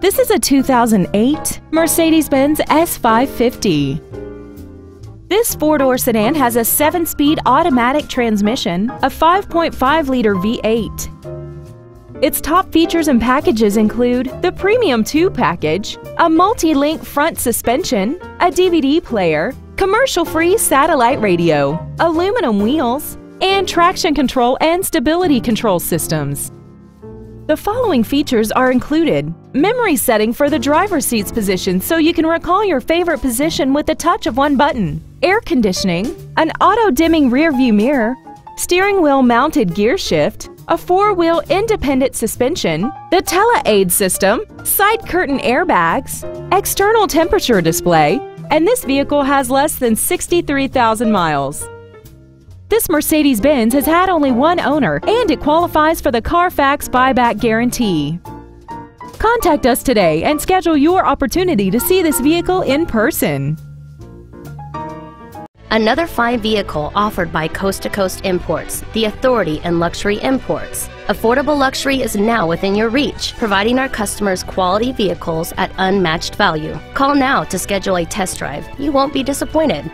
This is a 2008 Mercedes-Benz S550. This four-door sedan has a 7-speed automatic transmission, a 5.5-liter V8. Its top features and packages include the Premium 2 package, a multi-link front suspension, a DVD player, commercial-free satellite radio, aluminum wheels, and traction control and stability control systems. The following features are included: memory setting for the driver's seat's position so you can recall your favorite position with the touch of one button, air conditioning, an auto-dimming rearview mirror, steering wheel mounted gear shift, a 4-wheel independent suspension, the Tele-Aid system, side curtain airbags, external temperature display, and this vehicle has less than 63,000 miles. This Mercedes-Benz has had only one owner and it qualifies for the Carfax buyback guarantee. Contact us today and schedule your opportunity to see this vehicle in person. Another fine vehicle offered by Coast to Coast Imports, the authority in luxury imports. Affordable luxury is now within your reach, providing our customers quality vehicles at unmatched value. Call now to schedule a test drive. You won't be disappointed.